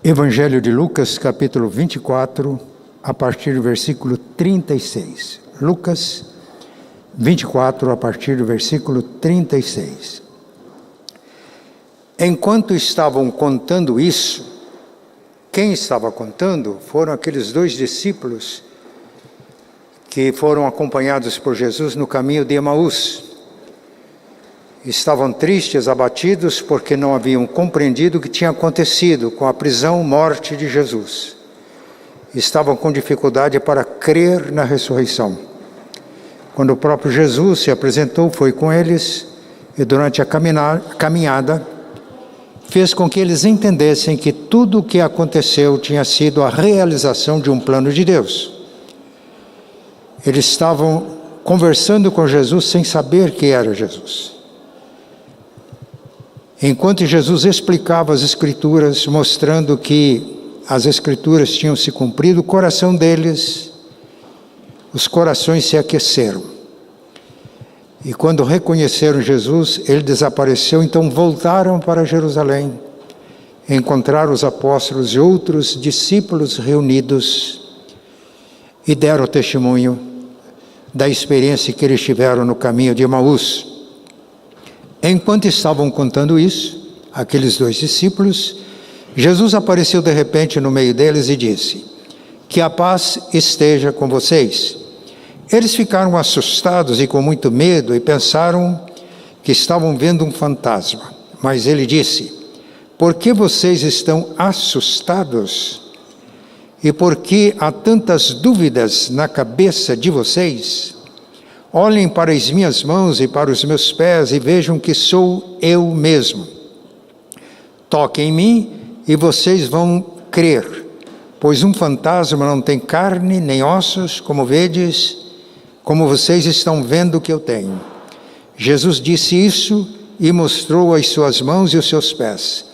Evangelho de Lucas, capítulo 24, a partir do versículo 36. Lucas 24, a partir do versículo 36. Enquanto estavam contando isso, quem estava contando foram aqueles dois discípulos que foram acompanhados por Jesus no caminho de Emaús. Estavam tristes, abatidos, porque não haviam compreendido o que tinha acontecido com a prisão, morte de Jesus. Estavam com dificuldade para crer na ressurreição. Quando o próprio Jesus se apresentou, foi com eles, e durante a caminhada, fez com que eles entendessem que tudo o que aconteceu tinha sido a realização de um plano de Deus. Eles estavam conversando com Jesus sem saber que era Jesus. Enquanto Jesus explicava as Escrituras, mostrando que as Escrituras tinham se cumprido, o coração deles, os corações se aqueceram. E quando reconheceram Jesus, ele desapareceu, então voltaram para Jerusalém, encontraram os apóstolos e outros discípulos reunidos e deram testemunho da experiência que eles tiveram no caminho de Emaús. Enquanto estavam contando isso, aqueles dois discípulos, Jesus apareceu de repente no meio deles e disse: "Que a paz esteja com vocês." Eles ficaram assustados e com muito medo e pensaram que estavam vendo um fantasma. Mas ele disse: "Por que vocês estão assustados? E por que há tantas dúvidas na cabeça de vocês? Olhem para as minhas mãos e para os meus pés e vejam que sou eu mesmo. Toquem em mim e vocês vão crer, pois um fantasma não tem carne nem ossos, como vedes, como vocês estão vendo que eu tenho." Jesus disse isso e mostrou as suas mãos e os seus pés.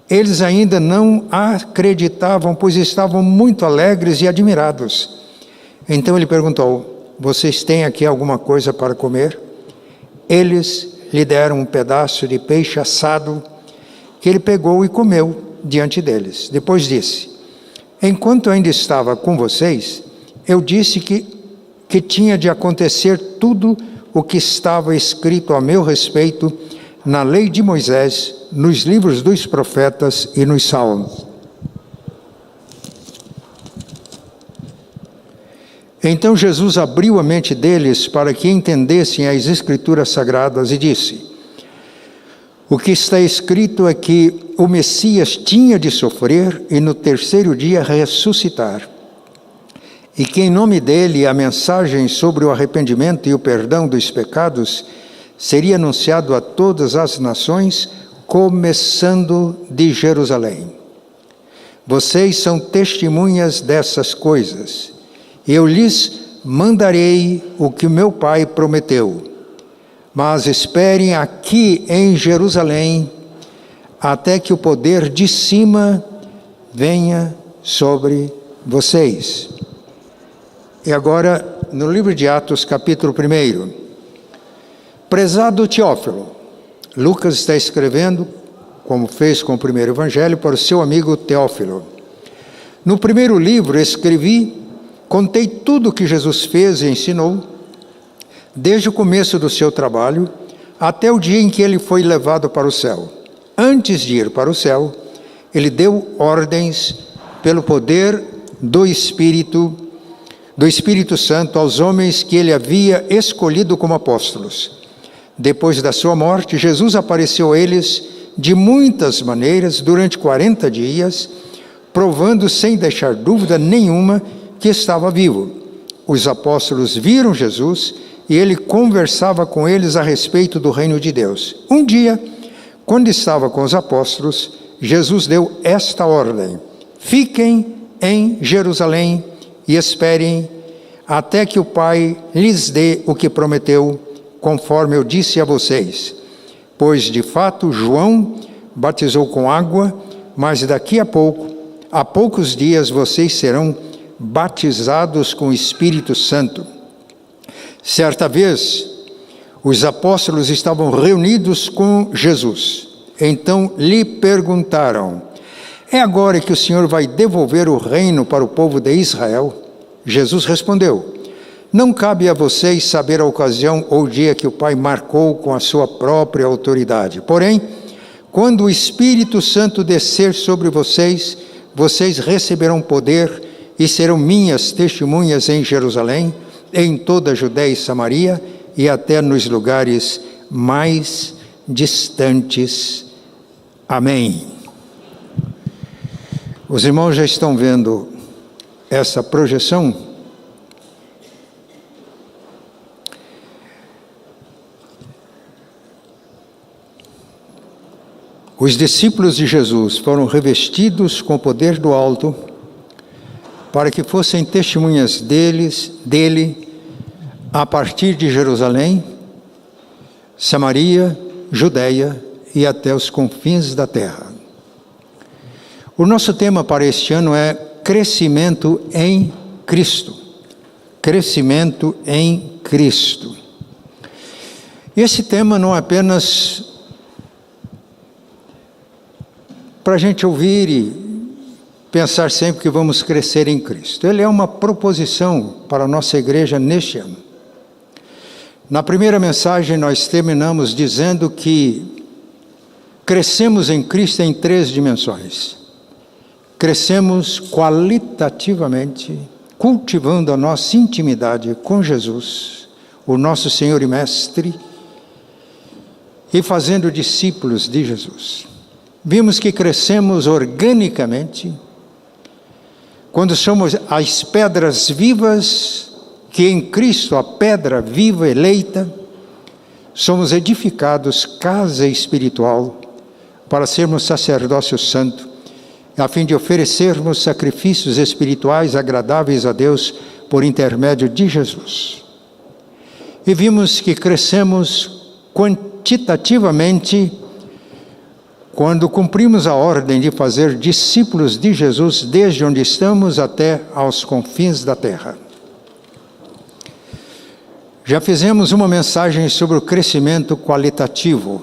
Eles ainda não acreditavam, pois estavam muito alegres e admirados. Então ele perguntou: "Vocês têm aqui alguma coisa para comer?" Eles lhe deram um pedaço de peixe assado que ele pegou e comeu diante deles. Depois disse: "Enquanto ainda estava com vocês, eu disse que tinha de acontecer tudo o que estava escrito a meu respeito na lei de Moisés, nos livros dos profetas e nos salmos." Então Jesus abriu a mente deles para que entendessem as Escrituras Sagradas e disse: "O que está escrito é que o Messias tinha de sofrer e no terceiro dia ressuscitar, e que em nome dele a mensagem sobre o arrependimento e o perdão dos pecados seria anunciado a todas as nações, começando de Jerusalém. Vocês são testemunhas dessas coisas. Eu lhes mandarei o que meu Pai prometeu, mas esperem aqui em Jerusalém até que o poder de cima venha sobre vocês." E agora, no livro de Atos, capítulo 1. Prezado Teófilo, Lucas está escrevendo, como fez com o primeiro evangelho, para o seu amigo Teófilo. No primeiro livro contei tudo o que Jesus fez e ensinou, desde o começo do seu trabalho até o dia em que ele foi levado para o céu. Antes de ir para o céu, ele deu ordens pelo poder do Espírito Santo aos homens que ele havia escolhido como apóstolos. Depois da sua morte, Jesus apareceu a eles de muitas maneiras durante 40 dias, provando sem deixar dúvida nenhuma que estava vivo. Os apóstolos viram Jesus e ele conversava com eles a respeito do reino de Deus. Um dia, quando estava com os apóstolos, Jesus deu esta ordem: "Fiquem em Jerusalém e esperem até que o Pai lhes dê o que prometeu, conforme eu disse a vocês. Pois, de fato, João batizou com água, mas daqui a poucos dias vocês serão batizados com o Espírito Santo." Certa vez, os apóstolos estavam reunidos com Jesus. Então lhe perguntaram: é agora que o Senhor vai devolver o reino para o povo de Israel? Jesus respondeu: não cabe a vocês saber a ocasião ou o dia que o Pai marcou com a sua própria autoridade. Porém, quando o Espírito Santo descer sobre vocês, vocês receberão poder e serão minhas testemunhas em Jerusalém, em toda a Judéia e Samaria e até nos lugares mais distantes. Amém. Os irmãos já estão vendo essa projeção? Os discípulos de Jesus foram revestidos com o poder do alto para que fossem testemunhas dele a partir de Jerusalém, Samaria, Judéia e até os confins da terra. O nosso tema para este ano é crescimento em Cristo. Crescimento em Cristo. Esse tema não é apenas para a gente ouvir e pensar sempre que vamos crescer em Cristo. Ele é uma proposição para a nossa igreja neste ano. Na primeira mensagem nós terminamos dizendo que crescemos em Cristo em 3 dimensões. Crescemos qualitativamente, cultivando a nossa intimidade com Jesus, o nosso Senhor e Mestre, e fazendo discípulos de Jesus. Vimos que crescemos organicamente, quando somos as pedras vivas, que em Cristo, a pedra viva eleita, somos edificados casa espiritual, para sermos sacerdócio santo, a fim de oferecermos sacrifícios espirituais agradáveis a Deus por intermédio de Jesus. E vimos que crescemos quantitativamente quando cumprimos a ordem de fazer discípulos de Jesus desde onde estamos até aos confins da terra. Já fizemos uma mensagem sobre o crescimento qualitativo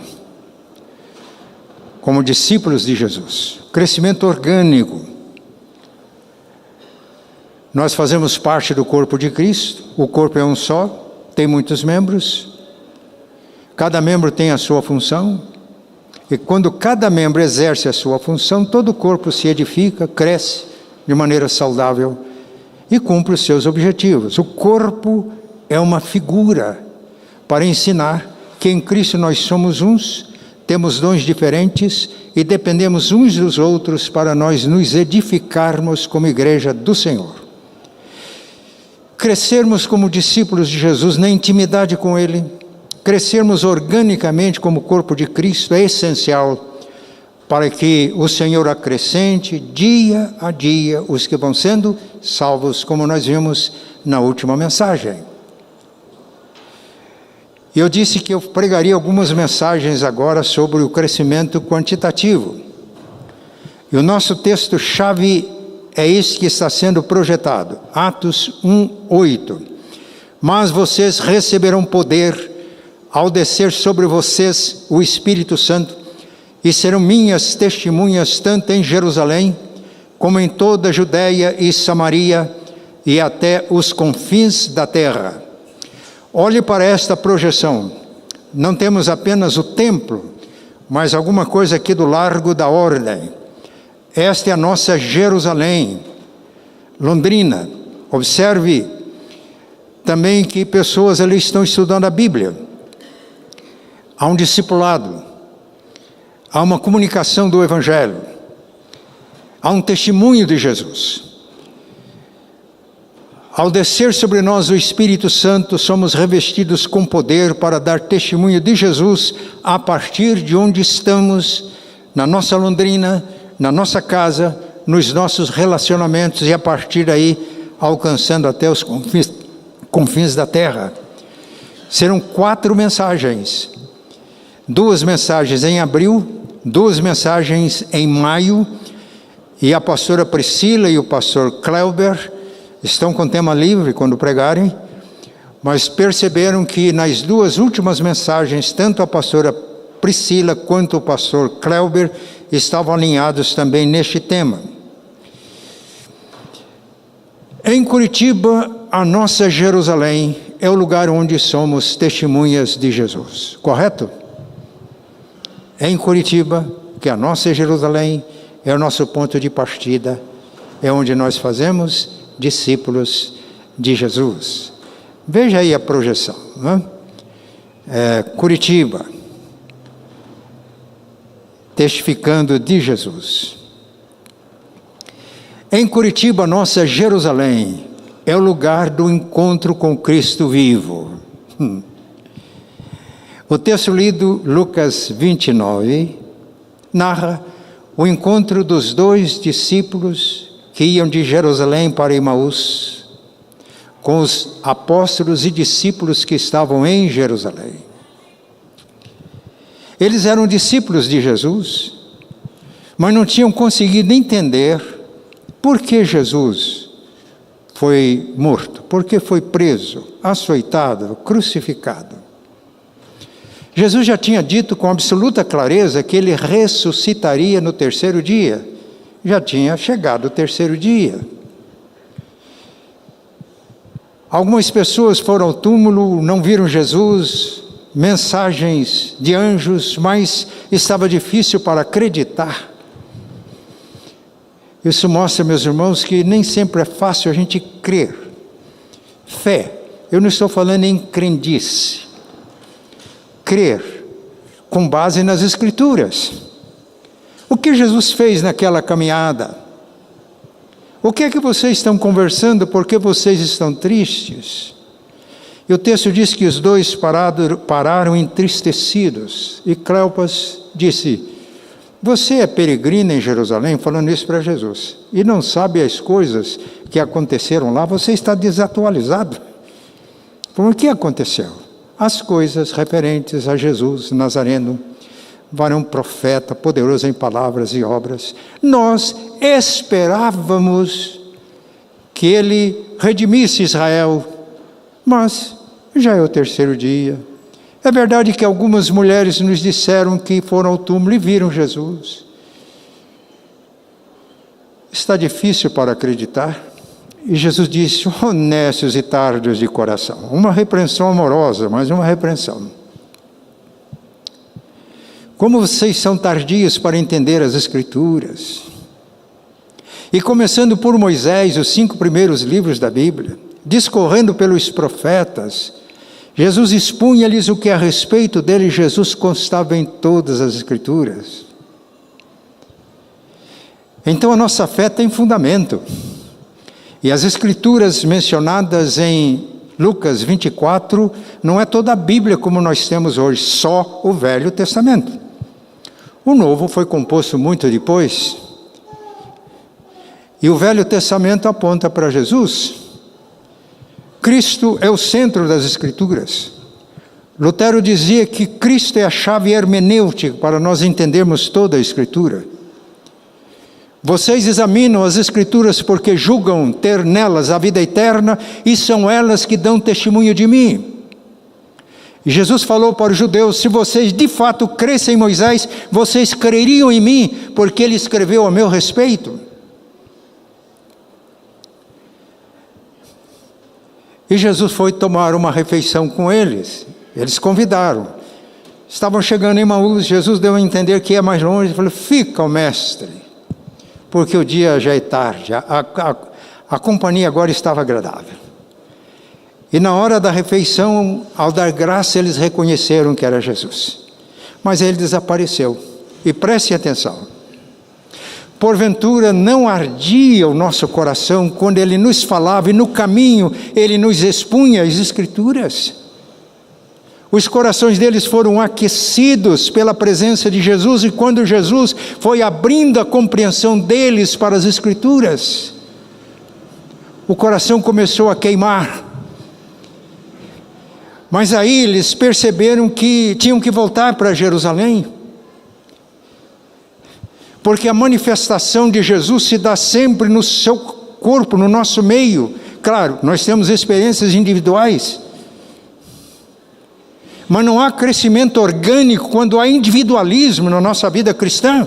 como discípulos de Jesus. Crescimento orgânico. Nós fazemos parte do corpo de Cristo. O corpo é um só, tem muitos membros. Cada membro tem a sua função. E quando cada membro exerce a sua função, todo o corpo se edifica, cresce de maneira saudável e cumpre os seus objetivos. O corpo é uma figura para ensinar que em Cristo nós somos uns, temos dons diferentes e dependemos uns dos outros para nós nos edificarmos como igreja do Senhor. Crescermos como discípulos de Jesus na intimidade com Ele, crescermos organicamente como corpo de Cristo é essencial para que o Senhor acrescente dia a dia os que vão sendo salvos, como nós vimos na última mensagem. Eu disse que eu pregaria algumas mensagens agora sobre o crescimento quantitativo. E o nosso texto-chave é esse que está sendo projetado, Atos 1:8. Mas vocês receberão poder ao descer sobre vocês o Espírito Santo, e serão minhas testemunhas tanto em Jerusalém, como em toda a Judéia e Samaria, e até os confins da terra. Olhe para esta projeção. Não temos apenas o templo, mas alguma coisa aqui do largo da ordem. Esta é a nossa Jerusalém, Londrina. Observe também que pessoas ali estão estudando a Bíblia. Há um discipulado, há uma comunicação do Evangelho, há um testemunho de Jesus. Ao descer sobre nós o Espírito Santo, somos revestidos com poder para dar testemunho de Jesus a partir de onde estamos, na nossa Londrina, na nossa casa, nos nossos relacionamentos e a partir daí alcançando até os confins da terra. Serão 4 mensagens. 2 mensagens em abril, 2 mensagens em maio, e a pastora Priscila e o pastor Clauber estão com tema livre quando pregarem, mas perceberam que nas 2 últimas mensagens, tanto a pastora Priscila quanto o pastor Clauber estavam alinhados também neste tema. Em Curitiba, a nossa Jerusalém é o lugar onde somos testemunhas de Jesus, correto? Em Curitiba, que a nossa Jerusalém é o nosso ponto de partida, é onde nós fazemos discípulos de Jesus. Veja aí a projeção, né? Curitiba, testificando de Jesus. Em Curitiba, nossa Jerusalém é o lugar do encontro com Cristo vivo. O texto lido, Lucas 29, narra o encontro dos dois discípulos que iam de Jerusalém para Emaús, com os apóstolos e discípulos que estavam em Jerusalém. Eles eram discípulos de Jesus, mas não tinham conseguido entender por que Jesus foi morto, por que foi preso, açoitado, crucificado. Jesus já tinha dito com absoluta clareza que ele ressuscitaria no terceiro dia. Já tinha chegado o terceiro dia. Algumas pessoas foram ao túmulo, não viram Jesus, mensagens de anjos, mas estava difícil para acreditar. Isso mostra, meus irmãos, que nem sempre é fácil a gente crer. Fé, eu não estou falando em crendice. Crer com base nas Escrituras. O que Jesus fez naquela caminhada? O que é que vocês estão conversando? Por que vocês estão tristes? E o texto diz que os dois pararam entristecidos. E Cleopas disse: você é peregrina em Jerusalém, falando isso para Jesus, e não sabe as coisas que aconteceram lá, você está desatualizado. Por que aconteceu? As coisas referentes a Jesus Nazareno, varão profeta, poderoso em palavras e obras. Nós esperávamos que ele redimisse Israel, mas já é o terceiro dia. É verdade que algumas mulheres nos disseram que foram ao túmulo e viram Jesus. Está difícil para acreditar. E Jesus disse: honestos e tardos de coração. Uma repreensão amorosa, mas uma repreensão. Como vocês são tardios para entender as Escrituras. E começando por Moisés, os 5 primeiros livros da Bíblia, discorrendo pelos profetas, Jesus expunha-lhes o que a respeito dele Jesus constava em todas as Escrituras. Então a nossa fé tem fundamento. E as Escrituras mencionadas em Lucas 24, não é toda a Bíblia como nós temos hoje, só o Velho Testamento. O Novo foi composto muito depois. E o Velho Testamento aponta para Jesus. Cristo é o centro das Escrituras. Lutero dizia que Cristo é a chave hermenêutica para nós entendermos toda a Escritura. Vocês examinam as Escrituras porque julgam ter nelas a vida eterna, e são elas que dão testemunho de mim. E Jesus falou para os judeus: se vocês de fato crescem em Moisés, vocês creriam em mim, porque ele escreveu a meu respeito. E Jesus foi tomar uma refeição com eles. Eles convidaram. Estavam chegando em Emaús, Jesus deu a entender que ia mais longe. Ele falou: fica, o mestre, porque o dia já é tarde. A companhia agora estava agradável. E na hora da refeição, ao dar graça, eles reconheceram que era Jesus. Mas ele desapareceu. E preste atenção. Porventura não ardia o nosso coração quando ele nos falava e no caminho ele nos expunha as Escrituras? Os corações deles foram aquecidos pela presença de Jesus, e quando Jesus foi abrindo a compreensão deles para as Escrituras, o coração começou a queimar. Mas aí eles perceberam que tinham que voltar para Jerusalém, porque a manifestação de Jesus se dá sempre no seu corpo, no nosso meio. Claro, nós temos experiências individuais, mas não há crescimento orgânico quando há individualismo na nossa vida cristã.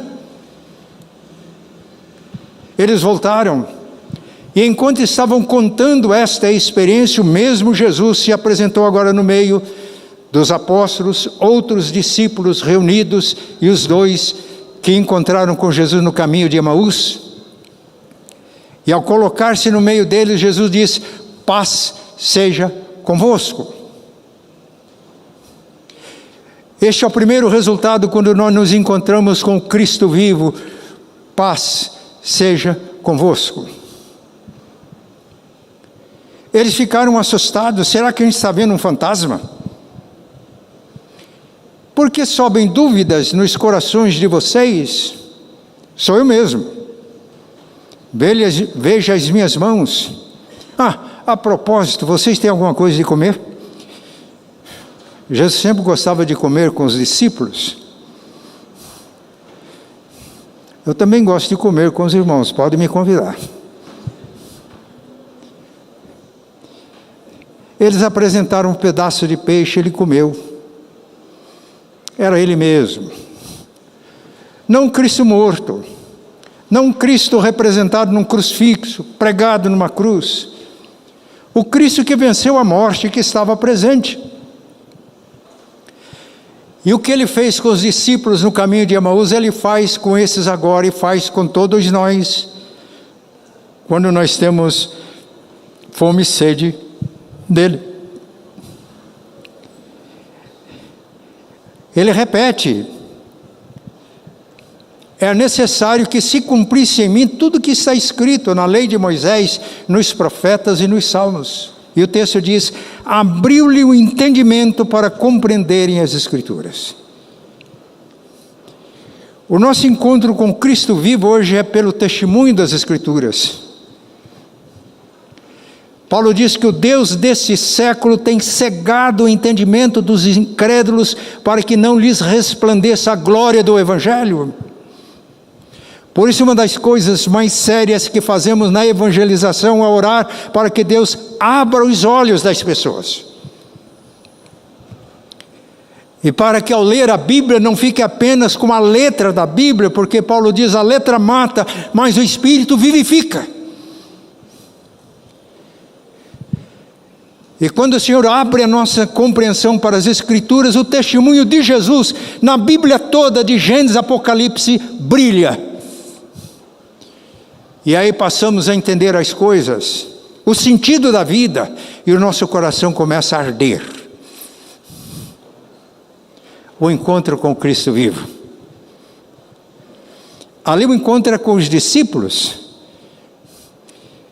Eles voltaram, e enquanto estavam contando esta experiência, o mesmo Jesus se apresentou agora no meio dos apóstolos, outros discípulos reunidos, e os dois que encontraram com Jesus no caminho de Emaús. E ao colocar-se no meio deles, Jesus disse: paz seja convosco. Este é o primeiro resultado quando nós nos encontramos com o Cristo vivo. Paz seja convosco. Eles ficaram assustados. Será que a gente está vendo um fantasma? Por que sobem dúvidas nos corações de vocês? Sou eu mesmo. Veja as minhas mãos. A propósito, vocês têm alguma coisa de comer? Jesus sempre gostava de comer com os discípulos. Eu também gosto de comer com os irmãos, podem me convidar. Eles apresentaram um pedaço de peixe, ele comeu. Era ele mesmo. Não um Cristo morto, não um Cristo representado num crucifixo, pregado numa cruz. O Cristo que venceu a morte, que estava presente. E o que ele fez com os discípulos no caminho de Emaús, ele faz com esses agora e faz com todos nós, quando nós temos fome e sede dele. Ele repete: é necessário que se cumprisse em mim tudo que está escrito na lei de Moisés, nos profetas e nos salmos. E o texto diz: abriu-lhe o entendimento para compreenderem as Escrituras. O nosso encontro com Cristo vivo hoje é pelo testemunho das Escrituras. Paulo diz que o Deus desse século tem cegado o entendimento dos incrédulos para que não lhes resplandeça a glória do Evangelho. Por isso, uma das coisas mais sérias que fazemos na evangelização é orar para que Deus abra os olhos das pessoas. E para que ao ler a Bíblia não fique apenas com a letra da Bíblia, porque Paulo diz: a letra mata, mas o Espírito vivifica. E quando o Senhor abre a nossa compreensão para as Escrituras, o testemunho de Jesus, na Bíblia toda, de Gênesis a Apocalipse, brilha. E aí passamos a entender as coisas, o sentido da vida, e o nosso coração começa a arder. O encontro com Cristo vivo. Ali o encontro é com os discípulos.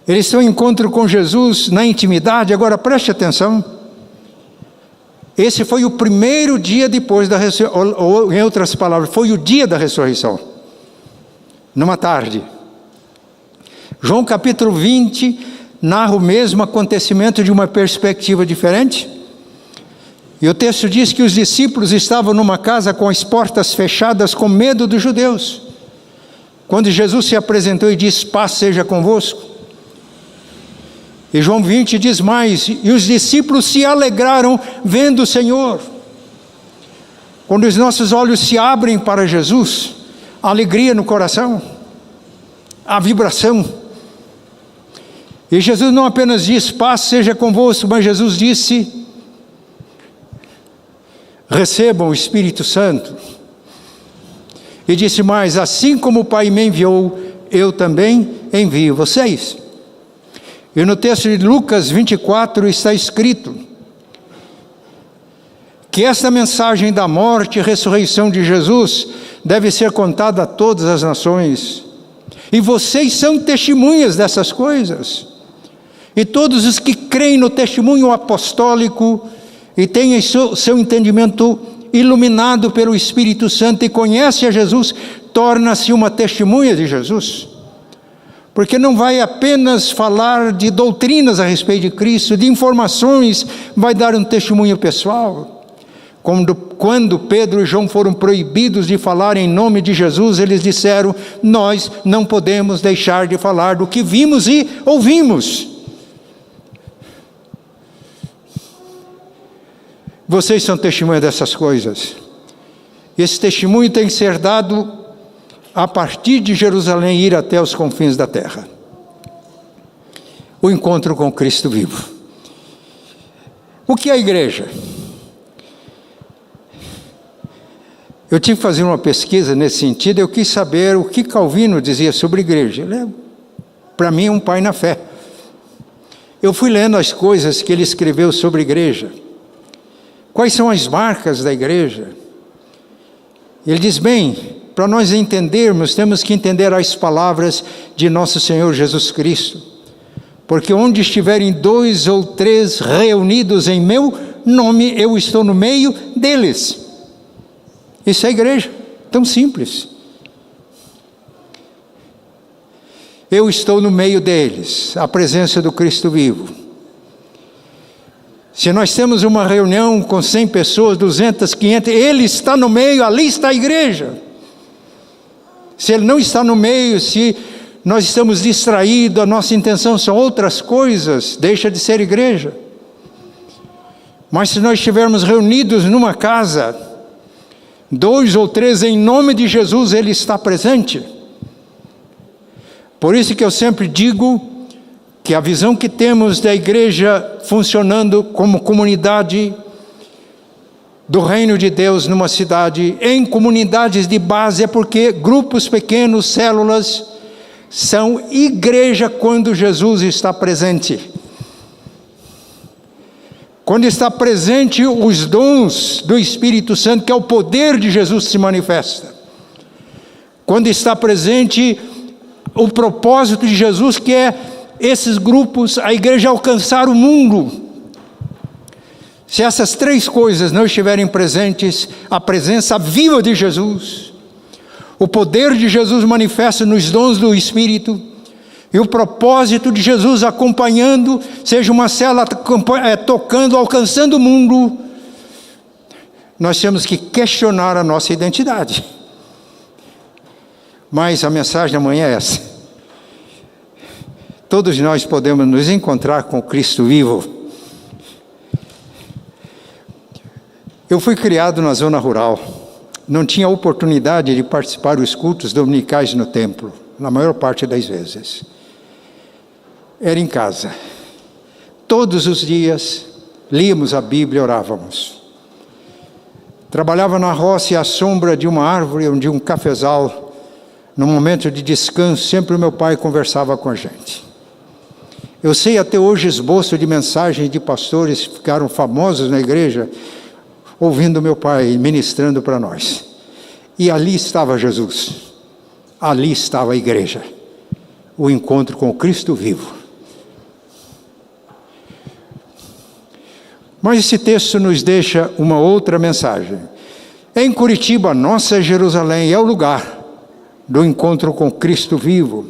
Eles têm um encontro com Jesus na intimidade. Agora preste atenção. Esse foi o primeiro dia depois da ressurreição, ou em outras palavras, foi o dia da ressurreição. Numa tarde. João capítulo 20 narra o mesmo acontecimento de uma perspectiva diferente. E o texto diz que os discípulos estavam numa casa com as portas fechadas com medo dos judeus. Quando Jesus se apresentou e disse: paz seja convosco. E João 20 diz mais: e os discípulos se alegraram vendo o Senhor. Quando os nossos olhos se abrem para Jesus, a alegria no coração, a vibração. E Jesus não apenas diz: paz seja convosco, mas Jesus disse: recebam o Espírito Santo. E disse mais: assim como o Pai me enviou, eu também envio vocês. E no texto de Lucas 24 está escrito que esta mensagem da morte e ressurreição de Jesus deve ser contada a todas as nações. E vocês são testemunhas dessas coisas. E todos os que creem no testemunho apostólico e têm seu entendimento iluminado pelo Espírito Santo e conhecem a Jesus, torna-se uma testemunha de Jesus. Porque não vai apenas falar de doutrinas a respeito de Cristo, de informações, vai dar um testemunho pessoal. Quando Pedro e João foram proibidos de falar em nome de Jesus, eles disseram: nós não podemos deixar de falar do que vimos e ouvimos. Vocês são testemunhas dessas coisas. Esse testemunho tem que ser dado a partir de Jerusalém, ir até os confins da terra. O encontro com Cristo vivo. O que é a igreja? Eu tive que fazer uma pesquisa nesse sentido, eu quis saber o que Calvino dizia sobre a igreja. Ele é, para mim, um pai na fé. Eu fui lendo as coisas que ele escreveu sobre a igreja. Quais são as marcas da igreja? Ele diz, bem, para nós entendermos, temos que entender as palavras de nosso Senhor Jesus Cristo. Porque onde estiverem 2 ou 3 reunidos em meu nome, eu estou no meio deles. Isso é a igreja, tão simples. Eu estou no meio deles, a presença do Cristo vivo. Se nós temos uma reunião com 100 pessoas, 200, 500, Ele está no meio, ali está a igreja. Se Ele não está no meio, se nós estamos distraídos, a nossa intenção são outras coisas, deixa de ser igreja. Mas se nós estivermos reunidos numa casa, 2 ou 3 em nome de Jesus, Ele está presente. Por isso que eu sempre digo que a visão que temos da igreja funcionando como comunidade do reino de Deus numa cidade, em comunidades de base, é porque grupos pequenos, células, são igreja quando Jesus está presente. Quando está presente os dons do Espírito Santo, que é o poder de Jesus se manifesta. Quando está presente o propósito de Jesus, que é esses grupos, a igreja alcançar o mundo. Se essas 3 coisas não estiverem presentes, a presença viva de Jesus, o poder de Jesus manifesta nos dons do Espírito, e o propósito de Jesus acompanhando, seja uma célula tocando, alcançando o mundo, nós temos que questionar a nossa identidade. Mas a mensagem da manhã é essa. Todos nós podemos nos encontrar com Cristo vivo. Eu fui criado na zona rural. Não tinha oportunidade de participar dos cultos dominicais no templo, na maior parte das vezes. Era em casa. Todos os dias, líamos a Bíblia e orávamos. Trabalhava na roça e à sombra de uma árvore, de um cafezal. No momento de descanso, sempre o meu pai conversava com a gente. Eu sei até hoje esboço de mensagens de pastores que ficaram famosos na igreja, ouvindo meu pai ministrando para nós. E ali estava Jesus. Ali estava a igreja. O encontro com o Cristo vivo. Mas esse texto nos deixa uma outra mensagem. Em Curitiba, nossa Jerusalém é o lugar do encontro com Cristo vivo.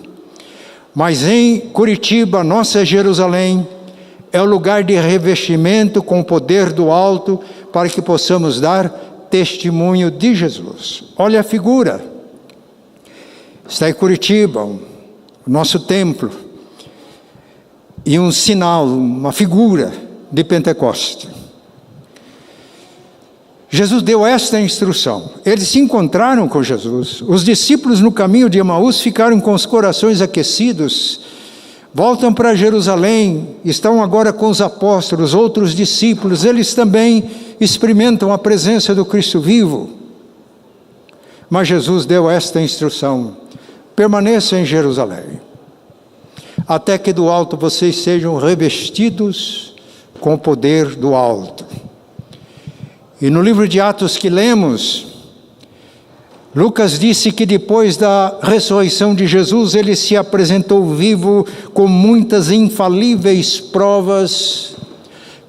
Mas em Curitiba, nossa Jerusalém, é o lugar de revestimento com o poder do alto, para que possamos dar testemunho de Jesus. Olha a figura. Está em Curitiba, o nosso templo, e um sinal, uma figura de Pentecostes. Jesus deu esta instrução. Eles se encontraram com Jesus. Os discípulos no caminho de Emaús ficaram com os corações aquecidos. Voltam para Jerusalém, estão agora com os apóstolos, outros discípulos. Eles também experimentam a presença do Cristo vivo. Mas Jesus deu esta instrução: permaneçam em Jerusalém, até que do alto vocês sejam revestidos com o poder do alto. E no livro de Atos que lemos, Lucas disse que depois da ressurreição de Jesus, ele se apresentou vivo com muitas infalíveis provas,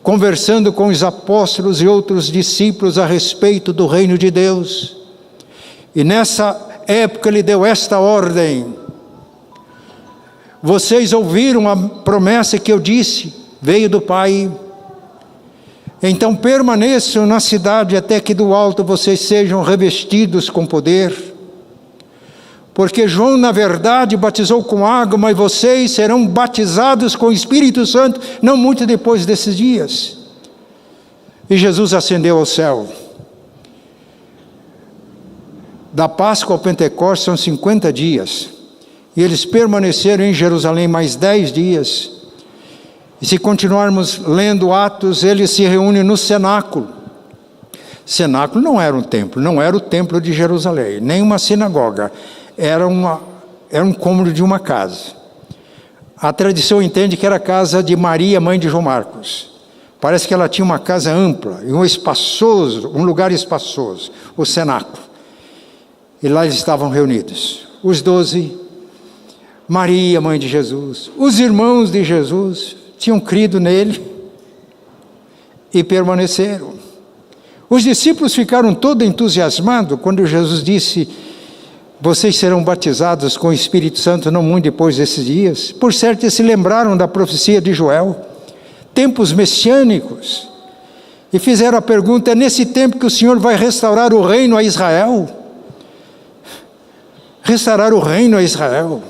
conversando com os apóstolos e outros discípulos a respeito do reino de Deus. E nessa época ele deu esta ordem: vocês ouviram a promessa que eu disse, veio do Pai. Então permaneçam na cidade até que do alto vocês sejam revestidos com poder. Porque João, na verdade, batizou com água, mas vocês serão batizados com o Espírito Santo, não muito depois desses dias. E Jesus ascendeu ao céu. Da Páscoa ao Pentecostes são 50 dias. E eles permaneceram em Jerusalém mais 10 dias. E se continuarmos lendo Atos, eles se reúnem no cenáculo. Cenáculo não era um templo, não era o templo de Jerusalém, nem uma sinagoga. Era um cômodo de uma casa. A tradição entende que era a casa de Maria, mãe de João Marcos. Parece que ela tinha uma casa ampla e um lugar espaçoso, o cenáculo. E lá eles estavam reunidos. Os 12, Maria, mãe de Jesus, os irmãos de Jesus, tinham crido nele e permaneceram. Os discípulos ficaram todos entusiasmados quando Jesus disse: vocês serão batizados com o Espírito Santo não muito depois desses dias. Por certo, eles se lembraram da profecia de Joel, tempos messiânicos, e fizeram a pergunta: é nesse tempo que o Senhor vai restaurar o reino a Israel? Restaurar o reino a Israel.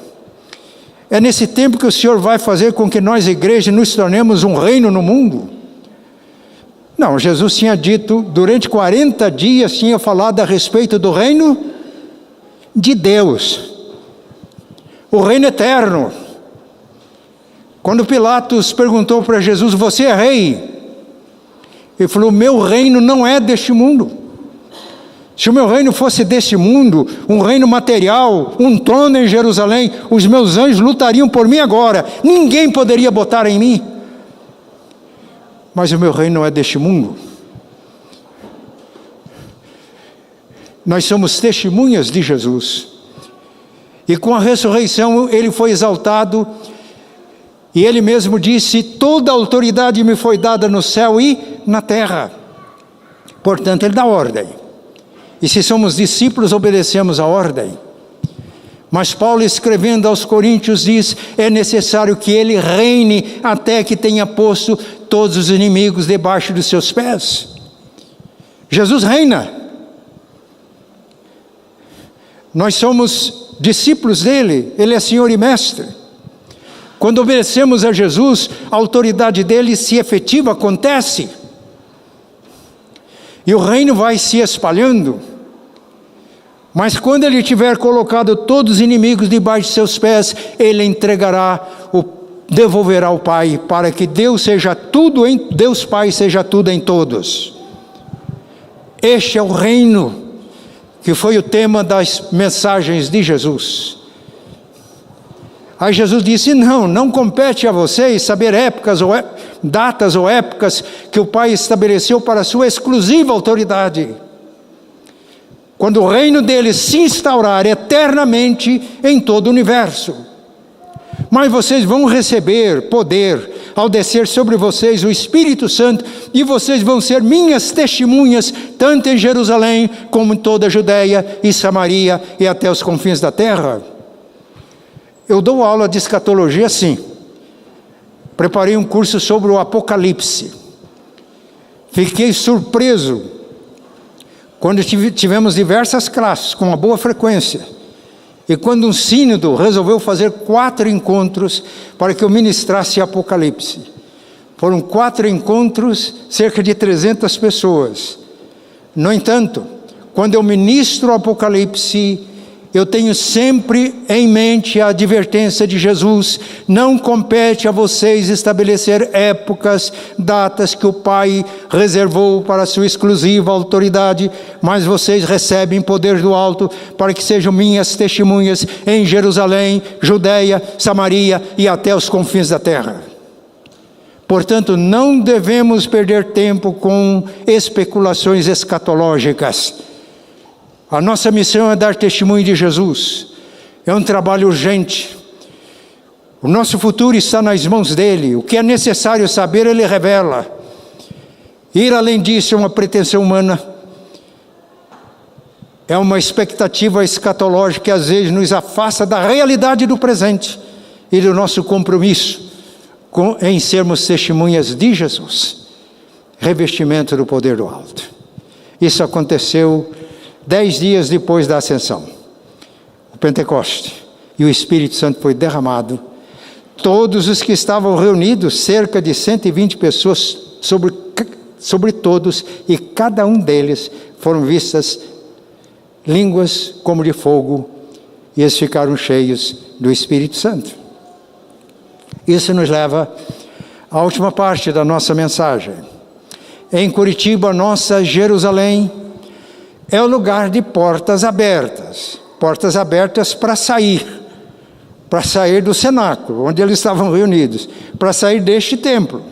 É nesse tempo que o Senhor vai fazer com que nós, igreja, nos tornemos um reino no mundo? Não, Jesus tinha dito, durante 40 dias, tinha falado a respeito do reino de Deus, o reino eterno. Quando Pilatos perguntou para Jesus: você é rei? Ele falou: meu reino não é deste mundo. Se o meu reino fosse deste mundo, um reino material, um trono em Jerusalém, os meus anjos lutariam por mim agora, ninguém poderia botar em mim. Mas o meu reino não é deste mundo. Nós somos testemunhas de Jesus. E com a ressurreição ele foi exaltado. E ele mesmo disse: toda a autoridade me foi dada no céu e na terra. Portanto, ele dá ordem. E se somos discípulos, obedecemos a ordem. Mas Paulo, escrevendo aos Coríntios, diz: é necessário que ele reine até que tenha posto todos os inimigos debaixo dos seus pés. Jesus reina. Nós somos discípulos dele, ele é Senhor e Mestre. Quando obedecemos a Jesus, a autoridade dele se efetiva, acontece. E o reino vai se espalhando. Mas quando ele tiver colocado todos os inimigos debaixo de seus pés, ele devolverá ao Pai, para que Deus Pai seja tudo em todos. Este é o reino que foi o tema das mensagens de Jesus. Aí Jesus disse: não compete a vocês saber datas ou épocas que o Pai estabeleceu para a sua exclusiva autoridade, quando o reino dele se instaurar eternamente em todo o universo. Mas vocês vão receber poder ao descer sobre vocês o Espírito Santo, e vocês vão ser minhas testemunhas, tanto em Jerusalém, como em toda a Judeia e Samaria, e até os confins da terra. Eu dou aula de escatologia assim. Preparei um curso sobre o Apocalipse. Fiquei surpreso quando tivemos diversas classes, com uma boa frequência. E quando um sínodo resolveu fazer 4 encontros para que eu ministrasse Apocalipse. Foram 4 encontros, cerca de 300 pessoas. No entanto, quando eu ministro Apocalipse, eu tenho sempre em mente a advertência de Jesus: não compete a vocês estabelecer épocas, datas que o Pai reservou para a sua exclusiva autoridade, mas vocês recebem poder do alto para que sejam minhas testemunhas em Jerusalém, Judeia, Samaria e até os confins da terra. Portanto, não devemos perder tempo com especulações escatológicas. A nossa missão é dar testemunho de Jesus. É um trabalho urgente. O nosso futuro está nas mãos dele. O que é necessário saber, ele revela. Ir além disso é uma pretensão humana. É uma expectativa escatológica que às vezes nos afasta da realidade do presente e do nosso compromisso em sermos testemunhas de Jesus. Revestimento do poder do alto. Isso aconteceu 10 dias depois da ascensão, o Pentecoste, e o Espírito Santo foi derramado. Todos os que estavam reunidos, cerca de 120 pessoas, sobre todos, e cada um deles foram vistas línguas como de fogo, e eles ficaram cheios do Espírito Santo. Isso nos leva à última parte da nossa mensagem. Em Curitiba, nossa Jerusalém é o lugar de portas abertas para sair do cenáculo, onde eles estavam reunidos, para sair deste templo.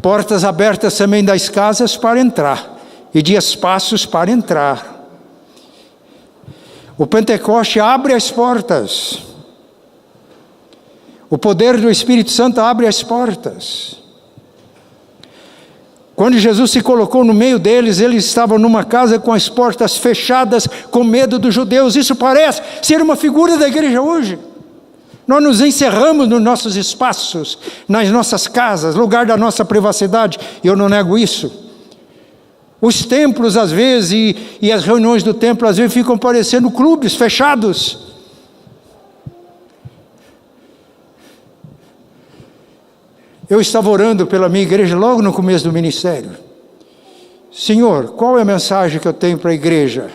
Portas abertas também das casas para entrar, e de espaços para entrar. O Pentecoste abre as portas. O poder do Espírito Santo abre as portas. Quando Jesus se colocou no meio deles, eles estavam numa casa com as portas fechadas, com medo dos judeus. Isso parece ser uma figura da igreja hoje. Nós nos encerramos nos nossos espaços, nas nossas casas, lugar da nossa privacidade. Eu não nego isso. Os templos, às vezes, e as reuniões do templo, às vezes, ficam parecendo clubes fechados. Eu estava orando pela minha igreja logo no começo do ministério. Senhor, qual é a mensagem que eu tenho para a igreja?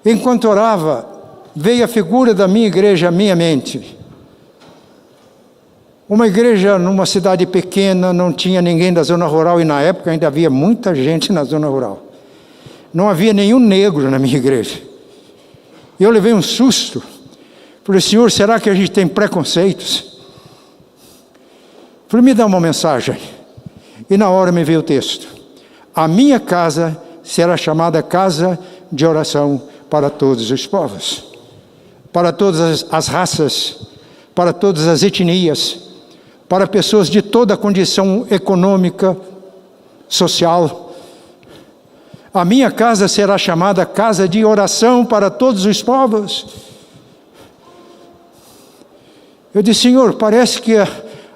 Enquanto orava, veio a figura da minha igreja à minha mente. Uma igreja numa cidade pequena, não tinha ninguém da zona rural, e na época ainda havia muita gente na zona rural. Não havia nenhum negro na minha igreja. E eu levei um susto. Falei, Senhor, será que a gente tem preconceitos? Falei, me dá uma mensagem. E na hora me veio o texto. A minha casa será chamada casa de oração para todos os povos, para todas as raças, para todas as etnias, para pessoas de toda a condição econômica, social. A minha casa será chamada casa de oração para todos os povos. Eu disse, Senhor, parece que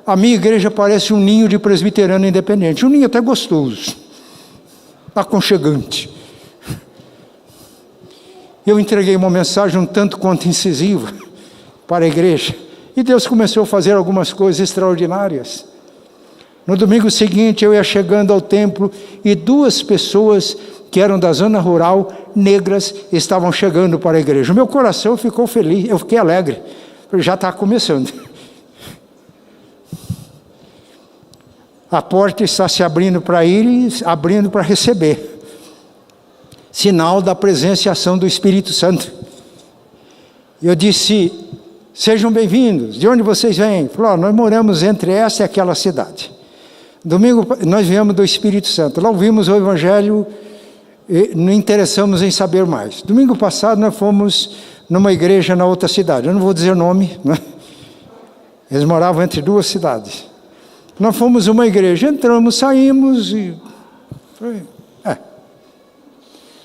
a minha igreja parece um ninho de presbiteriano independente. Um ninho até gostoso, aconchegante. Eu entreguei uma mensagem um tanto quanto incisiva para a igreja. E Deus começou a fazer algumas coisas extraordinárias. No domingo seguinte, eu ia chegando ao templo e 2 pessoas que eram da zona rural, negras, estavam chegando para a igreja. O meu coração ficou feliz, eu fiquei alegre. Já está começando. A porta está se abrindo para ir e abrindo para receber. Sinal da presença e ação do Espírito Santo. Eu disse, sejam bem-vindos. De onde vocês vêm? Falou, nós moramos entre essa e aquela cidade. Domingo nós viemos do Espírito Santo. Lá ouvimos o Evangelho e nos interessamos em saber mais. Domingo passado nós fomos numa igreja na outra cidade. Eu não vou dizer o nome, né? Eles moravam entre 2 cidades. Nós fomos uma igreja, entramos, saímos e...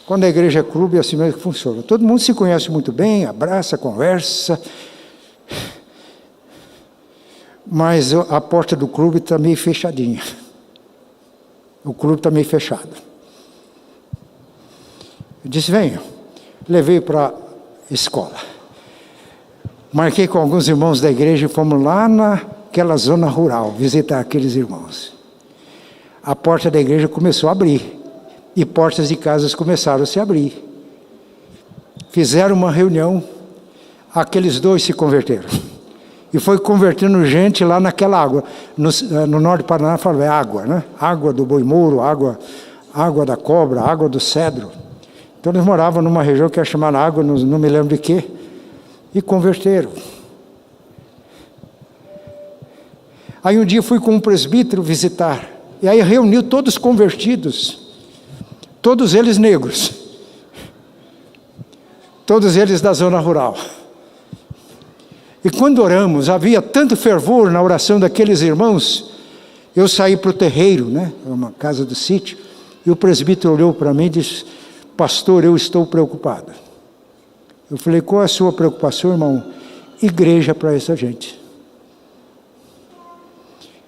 Quando a igreja é clube, é assim mesmo que funciona. Todo mundo se conhece muito bem, abraça, conversa. Mas a porta do clube está meio fechadinha. O clube está meio fechado. Eu disse, venham. Levei para a escola. Marquei com alguns irmãos da igreja e fomos lá naquela zona rural, visitar aqueles irmãos. A porta da igreja começou a abrir. E portas de casas começaram a se abrir. Fizeram uma reunião, aqueles 2 se converteram. E foi convertendo gente lá naquela água. No norte do Paraná fala, é água, né? Água do boi mouro, água da cobra, água do cedro. Então eles moravam numa região que é chamada água, não me lembro de quê, e converteram. Aí um dia fui com um presbítero visitar, e aí reuniu todos convertidos. Todos eles negros, todos eles da zona rural. E quando oramos, havia tanto fervor na oração daqueles irmãos, eu saí para o terreiro, né? Uma casa do sítio, e o presbítero olhou para mim e disse, pastor, eu estou preocupado. Eu falei, qual é a sua preocupação, irmão? Igreja para essa gente.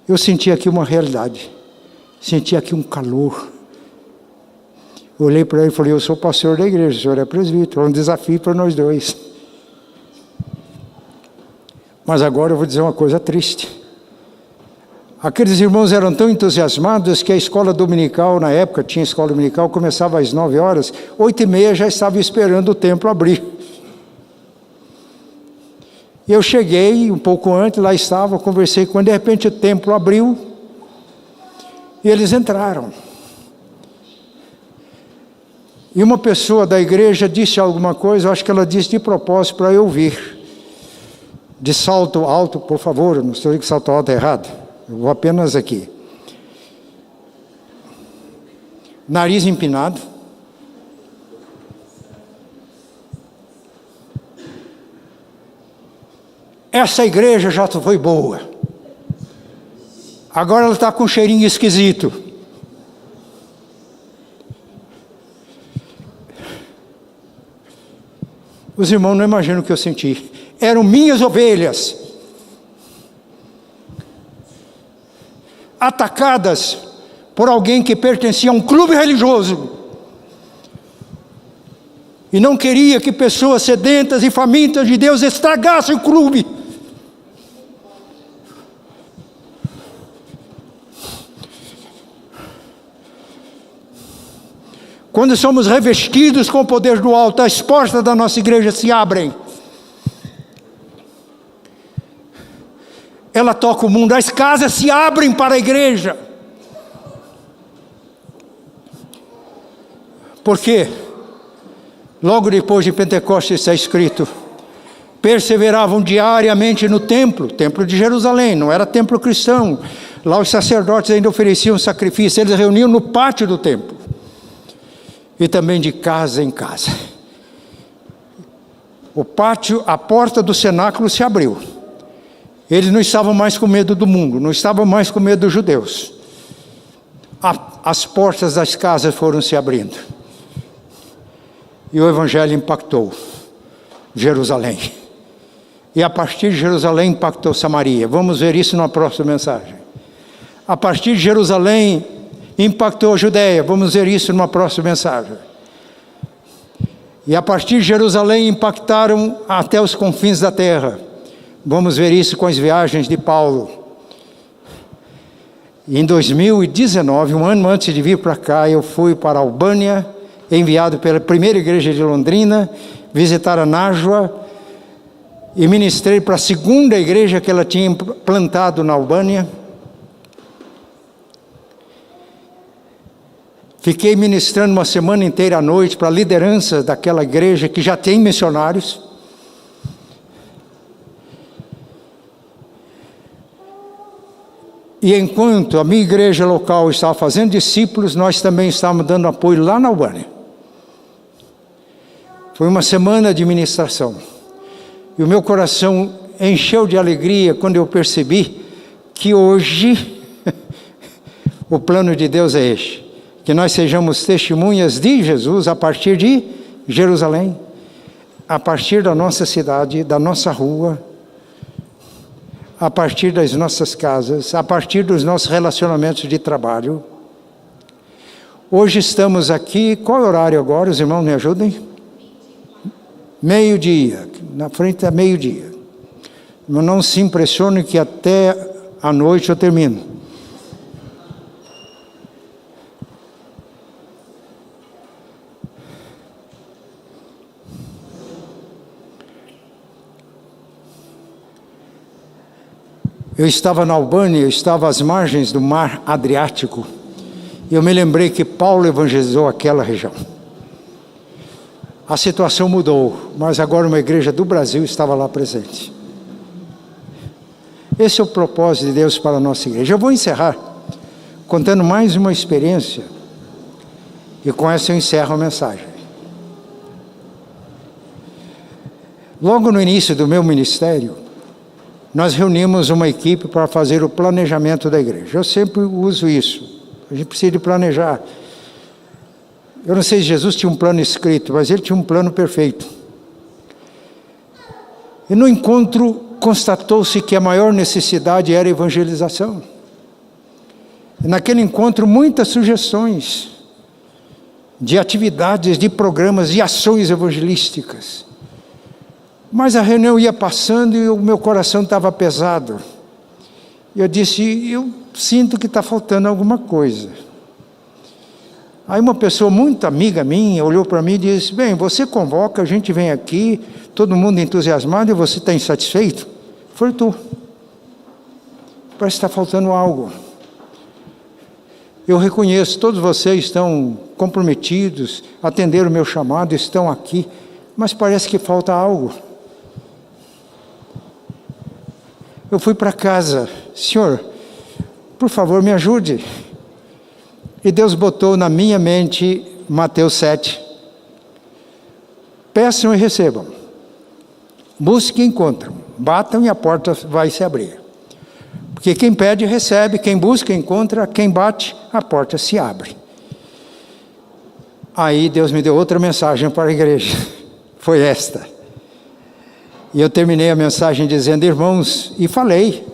Eu senti aqui uma realidade, senti aqui um calor. Olhei para ele e falei, eu sou pastor da igreja, o senhor é presbítero, é um desafio para nós 2. Mas agora eu vou dizer uma coisa triste. Aqueles irmãos eram tão entusiasmados que a escola dominical, na época tinha escola dominical, começava às 9 horas, 8h30 já estava esperando o templo abrir. E eu cheguei um pouco antes, lá estava, conversei com ele, de repente o templo abriu e eles entraram. E uma pessoa da igreja disse alguma coisa, eu acho que ela disse de propósito para eu ouvir. De salto alto, por favor, não estou dizendo que salto alto é errado, eu vou apenas aqui. Nariz empinado. Essa igreja já foi boa. Agora ela está com um cheirinho esquisito. Os irmãos não imaginam o que eu senti. Eram minhas ovelhas. Atacadas por alguém que pertencia a um clube religioso. E não queria que pessoas sedentas e famintas de Deus estragassem o clube. Quando somos revestidos com o poder do alto, as portas da nossa igreja se abrem. Ela toca o mundo, as casas se abrem para a igreja. Por quê? Logo depois de Pentecostes está escrito: perseveravam diariamente no templo de Jerusalém, não era templo cristão. Lá os sacerdotes ainda ofereciam sacrifício, eles reuniam no pátio do templo. E também de casa em casa. O pátio, a porta do cenáculo se abriu. Eles não estavam mais com medo do mundo, não estavam mais com medo dos judeus. As portas das casas foram se abrindo. E o evangelho impactou Jerusalém. E a partir de Jerusalém impactou Samaria. Vamos ver isso na próxima mensagem. A partir de Jerusalém impactou a Judéia. Vamos ver isso numa próxima mensagem. E a partir de Jerusalém impactaram até os confins da terra. Vamos ver isso com as viagens de Paulo. E em 2019, um ano antes de vir para cá, eu fui para a Albânia, enviado pela primeira igreja de Londrina, visitar a Nájua, e ministrei para a segunda igreja que ela tinha plantado na Albânia. Fiquei ministrando uma semana inteira à noite para a liderança daquela igreja que já tem missionários. E enquanto a minha igreja local estava fazendo discípulos, nós também estávamos dando apoio lá na Albânia. Foi uma semana de ministração. E o meu coração encheu de alegria quando eu percebi que hoje o plano de Deus é este: que nós sejamos testemunhas de Jesus a partir de Jerusalém, a partir da nossa cidade, da nossa rua, a partir das nossas casas, a partir dos nossos relacionamentos de trabalho. Hoje estamos aqui, qual é o horário agora? Os irmãos me ajudem? Meio-dia, na frente é meio-dia. Não se impressione que até a noite eu termino. Eu estava na Albânia, eu estava às margens do mar Adriático, e eu me lembrei que Paulo evangelizou aquela região. A situação mudou, mas agora uma igreja do Brasil estava lá presente. Esse é o propósito de Deus para a nossa igreja. Eu vou encerrar contando mais uma experiência, e com essa eu encerro a mensagem. Logo no início do meu ministério, nós reunimos uma equipe para fazer o planejamento da igreja. Eu sempre uso isso. A gente precisa de planejar. Eu não sei se Jesus tinha um plano escrito, mas ele tinha um plano perfeito. E no encontro constatou-se que a maior necessidade era a evangelização. E naquele encontro muitas sugestões de atividades, de programas, de ações evangelísticas. Mas a reunião ia passando e o meu coração estava pesado. E eu disse, eu sinto que está faltando alguma coisa. Aí uma pessoa muito amiga minha olhou para mim e disse, bem, você convoca, a gente vem aqui, todo mundo entusiasmado e você está insatisfeito? Eu falei, estou. Parece que está faltando algo. Eu reconheço, todos vocês estão comprometidos, atenderam o meu chamado, estão aqui, mas parece que falta algo. Eu fui para casa, Senhor, por favor, me ajude. E Deus botou na minha mente Mateus 7. Peçam e recebam. Busquem e encontram. Batam e a porta vai se abrir. Porque quem pede, recebe. Quem busca, encontra. Quem bate, a porta se abre. Aí Deus me deu outra mensagem para a igreja. Foi esta. E eu terminei a mensagem dizendo, irmãos, e falei,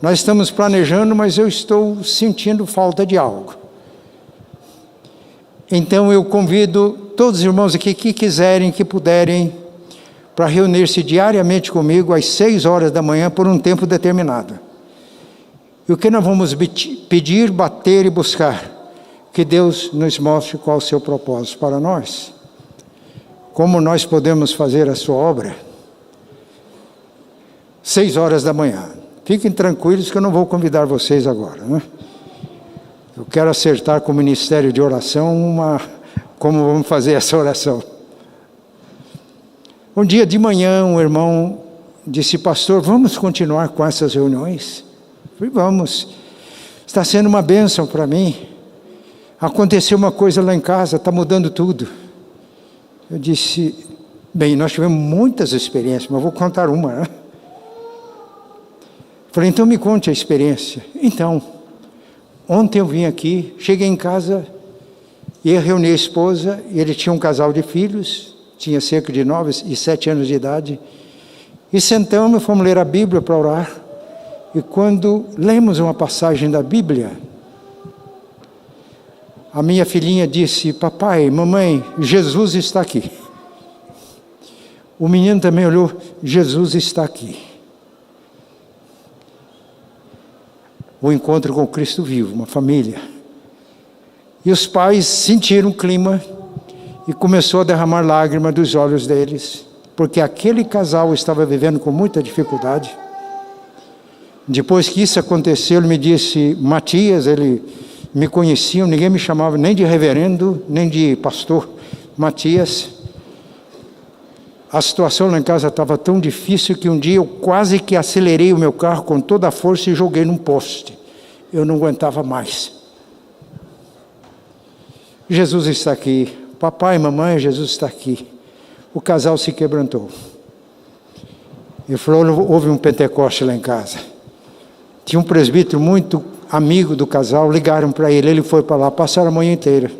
nós estamos planejando, mas eu estou sentindo falta de algo. Então eu convido todos os irmãos aqui que quiserem, que puderem, para reunir-se diariamente comigo às 6 horas da manhã por um tempo determinado. E o que nós vamos pedir, bater e buscar? Que Deus nos mostre qual o seu propósito para nós. Como nós podemos fazer a sua obra? 6 horas da manhã. Fiquem tranquilos que eu não vou convidar vocês agora, né? Eu quero acertar com o Ministério de Oração como vamos fazer essa oração. Um dia de manhã, um irmão disse, pastor, vamos continuar com essas reuniões? Eu falei, vamos. Está sendo uma bênção para mim. Aconteceu uma coisa lá em casa, está mudando tudo. Eu disse, bem, nós tivemos muitas experiências, mas vou contar uma, né? Falei, então me conte a experiência. Então, ontem eu vim aqui, cheguei em casa, ia reunir a esposa, e ele tinha um casal de filhos, tinha cerca de 9 e 7 anos de idade, e sentamos, fomos ler a Bíblia para orar, e quando lemos uma passagem da Bíblia, a minha filhinha disse, papai, mamãe, Jesus está aqui. O menino também olhou, Jesus está aqui. O encontro com Cristo vivo, uma família. E os pais sentiram o clima e começou a derramar lágrimas dos olhos deles, porque aquele casal estava vivendo com muita dificuldade. Depois que isso aconteceu, ele me disse, Matias, ele me conhecia, ninguém me chamava nem de reverendo, nem de pastor, Matias. A situação lá em casa estava tão difícil que um dia eu quase que acelerei o meu carro com toda a força e joguei num poste. Eu não aguentava mais. Jesus está aqui. Papai, mamãe, Jesus está aqui. O casal se quebrantou. Ele falou, houve um Pentecoste lá em casa. Tinha um presbítero muito amigo do casal, ligaram para ele, ele foi para lá, passaram a manhã inteira.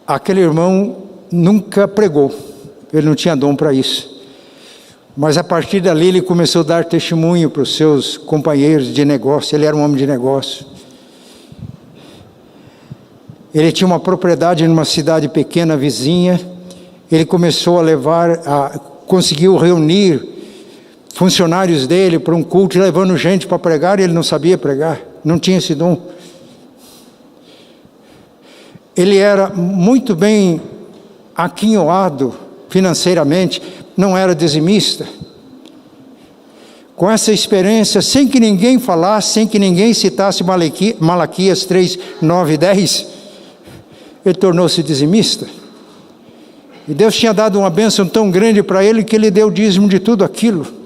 Aquele irmão nunca pregou, ele não tinha dom para isso. Mas a partir dali ele começou a dar testemunho para os seus companheiros de negócio, ele era um homem de negócio. Ele tinha uma propriedade numa cidade pequena, vizinha, ele começou conseguiu reunir funcionários dele para um culto, levando gente para pregar, e ele não sabia pregar, não tinha esse dom. Ele era muito bem aquinhoado financeiramente, não era dizimista. Com essa experiência, sem que ninguém falasse, sem que ninguém citasse Malaquias 3, 9 e 10, ele tornou-se dizimista. E Deus tinha dado uma bênção tão grande para ele que ele deu o dízimo de tudo aquilo.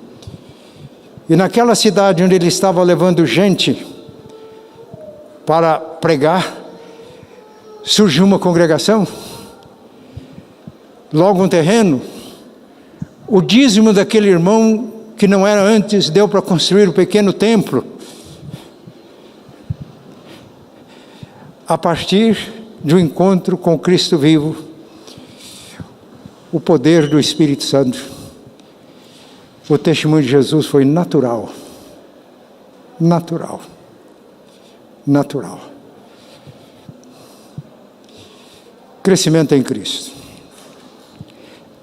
E naquela cidade onde ele estava levando gente para pregar, surgiu uma congregação, logo um terreno, o dízimo daquele irmão, que não era antes, deu para construir um pequeno templo. A partir de um encontro com Cristo vivo, o poder do Espírito Santo, o testemunho de Jesus foi natural. Natural. Natural. Crescimento em Cristo.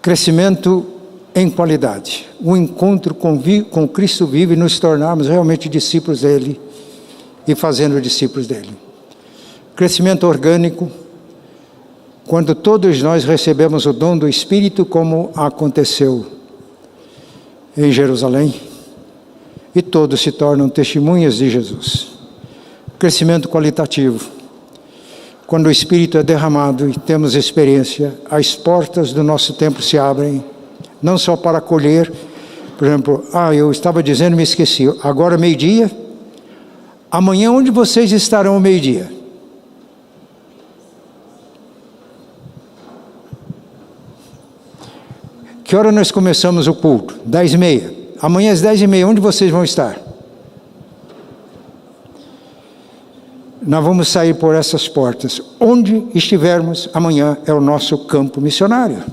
Crescimento em qualidade, o encontro com Cristo vivo e nos tornarmos realmente discípulos dele e fazendo discípulos dele. Crescimento orgânico, quando todos nós recebemos o dom do Espírito, como aconteceu em Jerusalém, e todos se tornam testemunhas de Jesus. Crescimento qualitativo, quando o Espírito é derramado e temos experiência, as portas do nosso templo se abrem, não só para acolher, por exemplo, eu estava dizendo, me esqueci, agora meio-dia, amanhã onde vocês estarão ao meio-dia? Que hora nós começamos o culto? 10h30. Amanhã às 10h30, onde vocês vão estar? Nós vamos sair por essas portas. Onde estivermos amanhã é o nosso campo missionário.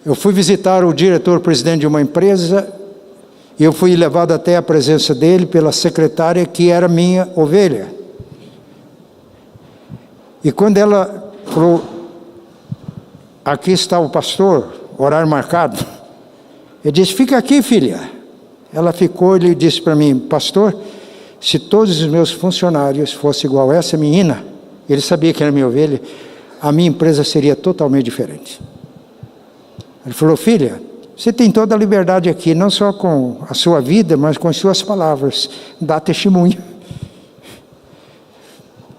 Eu fui visitar o diretor-presidente de uma empresa e eu fui levado até a presença dele pela secretária que era minha ovelha. E quando ela falou, aqui está o pastor, horário marcado, eu disse, fica aqui, filha. Ela ficou e ele disse para mim, pastor, se todos os meus funcionários fossem igual a essa menina, ele sabia que era minha ovelha, a minha empresa seria totalmente diferente. Ele falou, filha, você tem toda a liberdade aqui, não só com a sua vida, mas com as suas palavras, dá testemunho.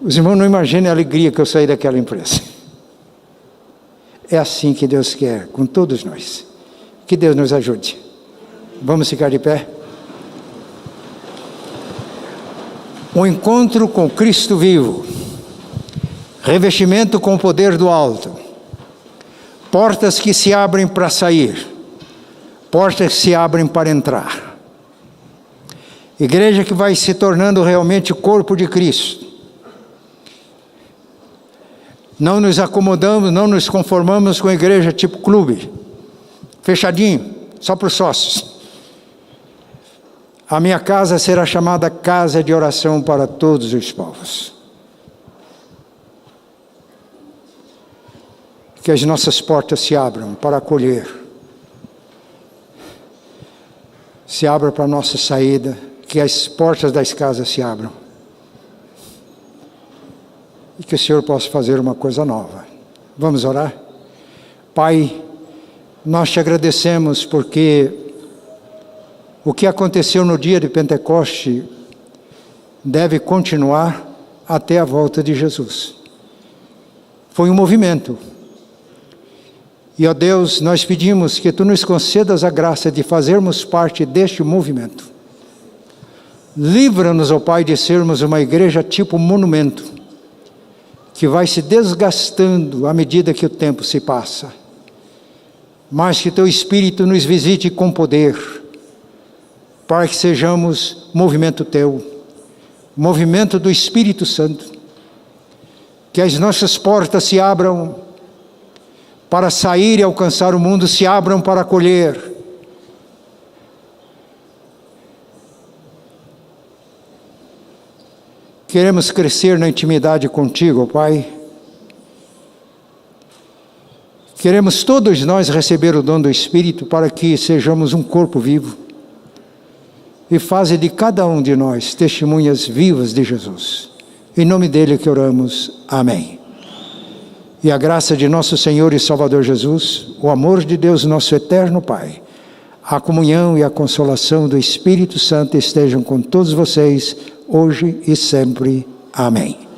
Os irmãos não imaginam a alegria que eu saí daquela empresa. É assim que Deus quer, com todos nós. Que Deus nos ajude. Vamos ficar de pé? Um encontro com Cristo vivo. Revestimento com o poder do alto. Portas que se abrem para sair. Portas que se abrem para entrar. Igreja que vai se tornando realmente o corpo de Cristo. Não nos acomodamos, não nos conformamos com a igreja tipo clube, fechadinho, só para os sócios. A minha casa será chamada casa de oração para todos os povos. Que as nossas portas se abram para acolher. Se abra para a nossa saída, que as portas das casas se abram. E que o Senhor possa fazer uma coisa nova. Vamos orar? Pai, nós te agradecemos porque o que aconteceu no dia de Pentecoste deve continuar até a volta de Jesus. Foi um movimento. E, ó Deus, nós pedimos que Tu nos concedas a graça de fazermos parte deste movimento. Livra-nos, ó Pai, de sermos uma igreja tipo monumento, que vai se desgastando à medida que o tempo se passa. Mas que Teu Espírito nos visite com poder, para que sejamos movimento Teu, movimento do Espírito Santo. Que as nossas portas se abram para sair e alcançar o mundo, se abram para acolher. Queremos crescer na intimidade contigo, Pai. Queremos todos nós receber o dom do Espírito para que sejamos um corpo vivo e faze de cada um de nós testemunhas vivas de Jesus. Em nome dele que oramos. Amém. E a graça de nosso Senhor e Salvador Jesus, o amor de Deus, nosso eterno Pai, a comunhão e a consolação do Espírito Santo estejam com todos vocês, hoje e sempre. Amém.